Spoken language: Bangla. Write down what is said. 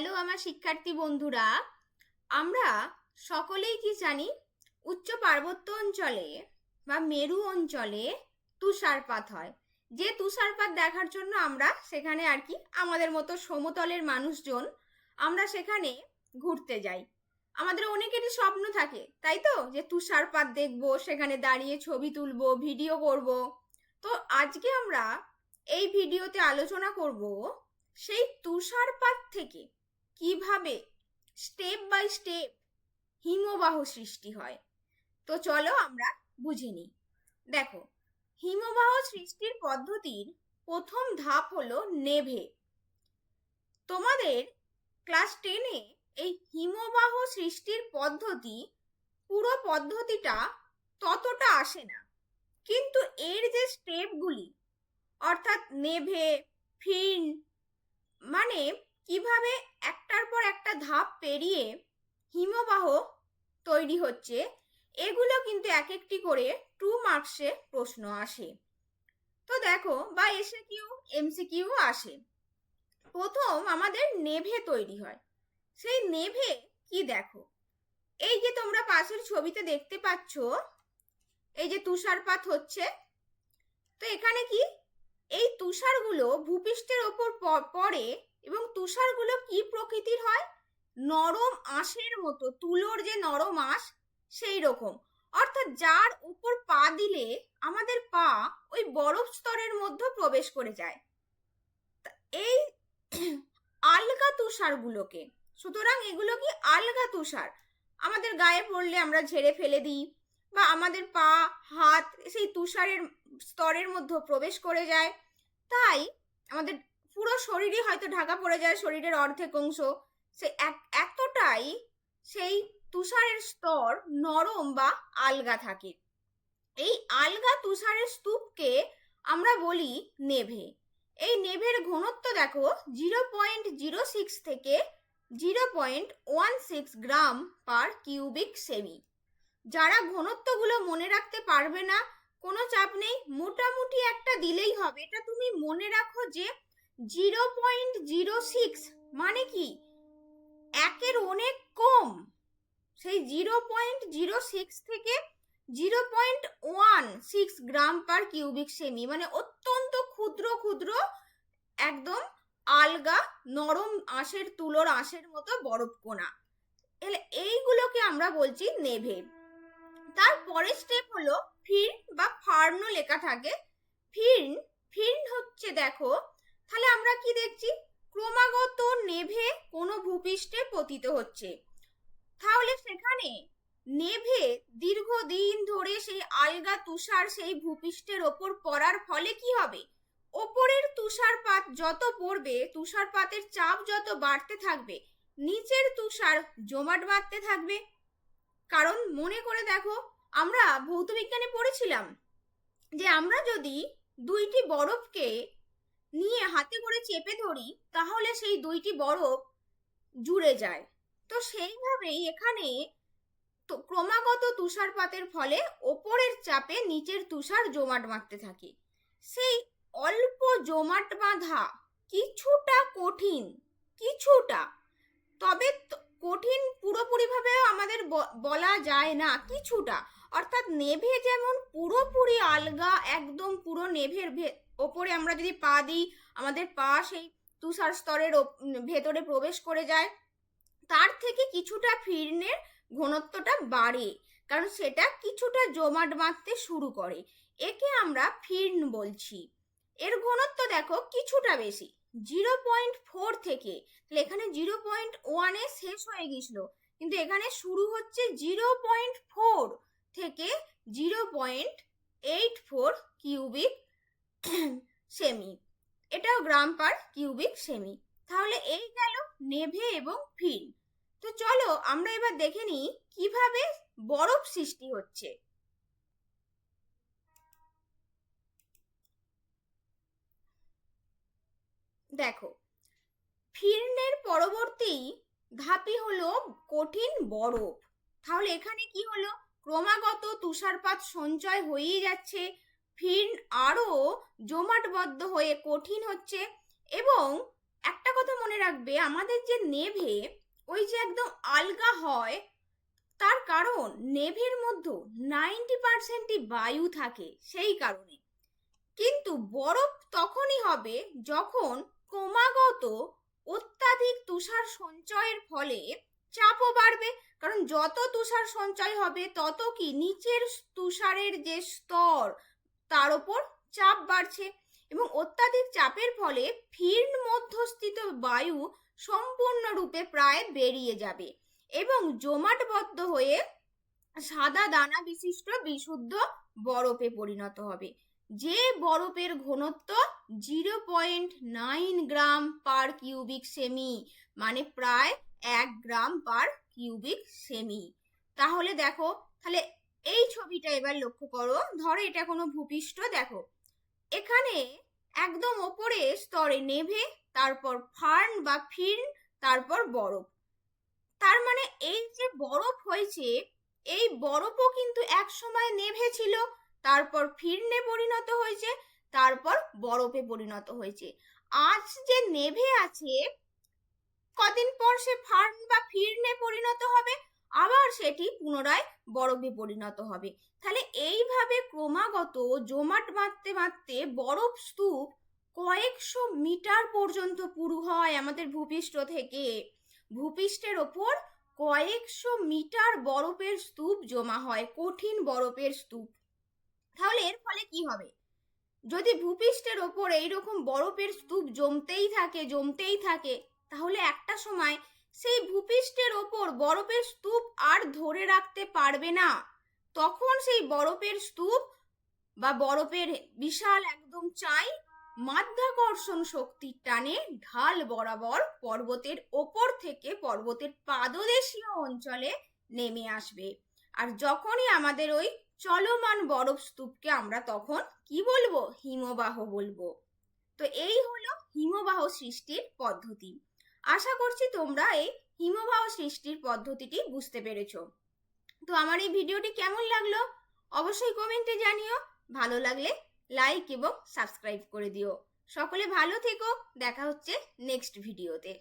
হ্যালো আমার শিক্ষার্থী বন্ধুরা, আমরা সকলেই কি জানি উচ্চ পার্বত্য অঞ্চলে বা মেরু অঞ্চলে তুষারপাত হয়। যে তুষারপাত দেখার জন্য আমরা সেখানে আর কি আমাদের মতো সমতলের মানুষজন আমরা সেখানে ঘুরতে যাই। আমাদের অনেকেরই স্বপ্ন থাকে, তাই তো, যে তুষারপাত দেখবো, সেখানে দাঁড়িয়ে ছবি তুলবো, ভিডিও করব। তো আজকে আমরা এই ভিডিওতে আলোচনা করব সেই তুষারপাত থেকে কিভাবে স্টেপ বাই স্টেপ হিমবাহ সৃষ্টি হয়। তো চলো আমরা বুঝে নিই। দেখো, হিমবাহ সৃষ্টির পদ্ধতির প্রথম ধাপ হলো নেভে। তোমাদের ক্লাস 10-এ এই হিমবাহ সৃষ্টির পুরো পদ্ধতিটা ততটা আসে না, কিন্তু এর যে স্টেপগুলি অর্থাৎ নেভে, ফিন, মানে কিভাবে একটার পর একটা ধাপ পেরিয়ে হিমবাহ তৈরি হচ্ছে, এগুলো কিন্তু এক একটি করে 2 মার্কসে প্রশ্ন আসে। তো দেখো, বা এসএকিউ এমসিকিউ আসে। প্রথম আমাদের নেভে তৈরি হয়। সেই নেভে কি দেখো, এই যে তোমরা পাশের ছবিতে দেখতে পাচ্ছ, এই যে তুষারপাত হচ্ছে। তো এখানে কি এই তুষারগুলো ভূপৃষ্ঠের ওপর পড়ে এবং তুষারগুলো কি প্রকৃতির হয়? নরম আঁশের মতো, তুলোর যে নরম আঁশ সেই রকম। অর্থাৎ যার উপর পা দিলে আমাদের পা ওই বরফ স্তরের মধ্যে প্রবেশ করে যায়। এই আলগা তুষারগুলোকে, সুতরাং এগুলো কি আলগা তুষার, আমাদের গায়ে পড়লে আমরা ঝেড়ে ফেলে দিই, বা আমাদের পা হাত সেই তুষারের স্তরের মধ্যে প্রবেশ করে যায়। তাই আমাদের পুরো শরীরই হয়তো ঢাকা পড়ে যায়, শরীরের অর্ধেক অংশ। সে এতটাই সেই তুষারের স্তর নরম বা আলগা থাকে। এই আলগা তুষারের স্তূপকে আমরা বলি নেভে। এই নেভের ঘনত্ব দেখো 0.06 থেকে 0.16 গ্রাম পার কিউবিক সেমি। যারা ঘনত্বগুলো মনে রাখতে পারবে না, কোনো চাপ নেই, মোটামুটি একটা দিলেই হবে। এটা তুমি মনে রাখো যে 0.06 মানে কি একের অনেক কম। সেই 0.06 থেকে 0.16 গ্রাম পার কিউবিক সেমি, মানে অত্যন্ত ক্ষুদ্র ক্ষুদ্র, একদম আলগা নরম আঁশের, তুলোর আঁশের মতো বরফ কণা। এইগুলোকে আমরা বলছি নেভে। তারপরের স্টেপ হলো ফির্ন বা ফার্ন লেখা থাকে। ফির্ন ফির্ন হচ্ছে, দেখো তাহলে আমরা কি দেখছি, ক্রমাগত নেভে কোনো ভূপৃষ্ঠে পতিত হচ্ছে। তাহলে সেখানে নেভে দীর্ঘদিন ধরে সেই আলগা তুষার সেই ভূপৃষ্ঠের ওপর পড়ার ফলে কি হবে, ওপরের তুষারপাত যত পড়বে, তুষারপাতের চাপ যত বাড়তে থাকবে, নিচের তুষার জমাট বাঁধতে থাকবে। কারণ মনে করে দেখো, আমরা ভৌতবিজ্ঞানে পড়েছিলাম যে আমরা যদি দুইটি বরফকে নিয়ে হাতে করে চেপে ধরি, তাহলে সেই দুইটি বরফ জুড়ে যায়। তো সেইভাবেই এখানে তো ক্রমাগত তুষারপাতের ফলে ওপরের চাপে নিচের তুষার জমাট বাঁধতে থাকে। সেই অল্প জমাট বাঁধা কিছুটা কঠিন, কিছুটা, তবে কঠিন পুরোপুরিভাবে আমাদের বলা যায় না, কিছুটা। অর্থাৎ নেভে যেমন পুরোপুরি আলগা, একদম পুরো নেভের ওপরে আমরা যদি পা দিই, আমাদের পা সেই তুষার স্তরের ভেতরে প্রবেশ করে যায়, তার থেকে কিছুটা ফির্নের ঘনত্বটা বাড়ে, কারণ সেটা কিছুটা জমাট বাঁধতে শুরু করে। একে আমরা ফির্ন বলছি। এর ঘনত্ব দেখো কিছুটা বেশি, 0.4 থেকে, এখানে 0.1-এ শেষ হয়ে গেছিল, কিন্তু এখানে শুরু হচ্ছে 0.4 থেকে 0.84 কিউবিক সেমি। এটাও গ্রাম পার কিউবিক সেমি। তাহলে এই গেল নেভে এবং ফির্ন। তো চলো আমরা এবার দেখে নিই কিভাবে বরফ সৃষ্টি হচ্ছে। দেখো, ফির্নের পরবর্তী ধাপই হলো কঠিন বরফ। তাহলে এখানে কি হলো, ক্রমাগত তুষারপাত সঞ্চয় হয়েই যাচ্ছে, ফির্ন আরো জমাটবদ্ধ হয়ে কঠিন হচ্ছে, এবং একটা কথা মনে রাখবে, আমাদের যে নেভে ওই যে একদম আলগা হয়, তার কারণ নেভের মধ্যে 90% বায়ু থাকে, সেই কারণে। কিন্তু বরফ তখনই হবে যখন ক্রমাগত অত্যাধিক তুষার সঞ্চয়ের ফলে চাপও বাড়বে। কারণ যত তুষার সঞ্চয় হবে তত কি নিচের তুষারের যে স্তর তার উপর চাপ বাড়ছে, এবং অত্যাধিক চাপের ফলে ফির্ন মধ্যস্থিত বায়ু সম্পূর্ণরূপে প্রায় বেরিয়ে যাবে এবং জমাটবদ্ধ হয়ে সাদা দানা বিশিষ্ট বিশুদ্ধ বরফে পরিণত হবে, যে বরফের ঘনত্ব 0.9 গ্রাম পার কিউবিক সেমি, মানে প্রায় 1 গ্রাম পার কিউবিক সেমি। তাহলে দেখো, তাহলে এই ছবিটা এবার লক্ষ্য করো। ধরো এটা কোনো ভূপৃষ্ঠ, দেখো এখানে একদম ওপরে স্তরে নেভে, তারপর ফার্ন বা ফির্ন, তারপর বরফ। তার মানে এই যে বরফ হয়েছে, এই বরফও কিন্তু এক সময় নেভে ছিল, তারপর ফির্নে পরিণত হয়েছে, তারপর বরফে পরিণত হয়েছে। আজ যে নেভে আছে, কদিন পর সে ফার্ন বা ফির্নে পরিণত হবে, আবার সেটি পুনরায় বরফে পরিণত হবে। তাহলে এইভাবে ক্রমাগত জমাট বাঁধতে বাঁধতে বরফ স্তূপ কয়েকশো মিটার পর্যন্ত পুরু হয় আমাদের ভূপৃষ্ঠ থেকে। ভূপৃষ্ঠের ওপর কয়েকশো মিটার বরফের স্তূপ জমা হয়, কঠিন বরফের স্তূপ। তাহলে এর ফলে কি হবে? যদি ভূপৃষ্ঠের ওপর এইরকম বরফের স্তূপ জমতেই থাকে, তাহলে একটা সময় সেই ভূপৃষ্ঠের ওপর বরফের স্তূপ আর ধরে রাখতে পারবে না। তখন সেই বরফের স্তূপ বা বরফের বিশাল একদম চাই মাধ্যাকর্ষণ শক্তির টানে ঢাল বরাবর পর্বতের ওপর থেকে পর্বতের পাদদেশীয় অঞ্চলে নেমে আসবে। আর যখনই আমাদের ওই চলমান বরফ স্তূপকে আমরা তখন কি বলবো? হিমবাহ বলবো। তো এই হলো হিমবাহ সৃষ্টির পদ্ধতি। আশা করছি তোমরা এই হিমবাহ সৃষ্টির পদ্ধতিটি বুঝতে পেরেছো। তো আমার এই ভিডিওটি কেমন লাগলো অবশ্যই কমেন্টে জানিও। ভালো লাগলে লাইক এবং সাবস্ক্রাইব করে দিও। সকলে ভালো থেকো, দেখা হচ্ছে নেক্সট ভিডিওতে।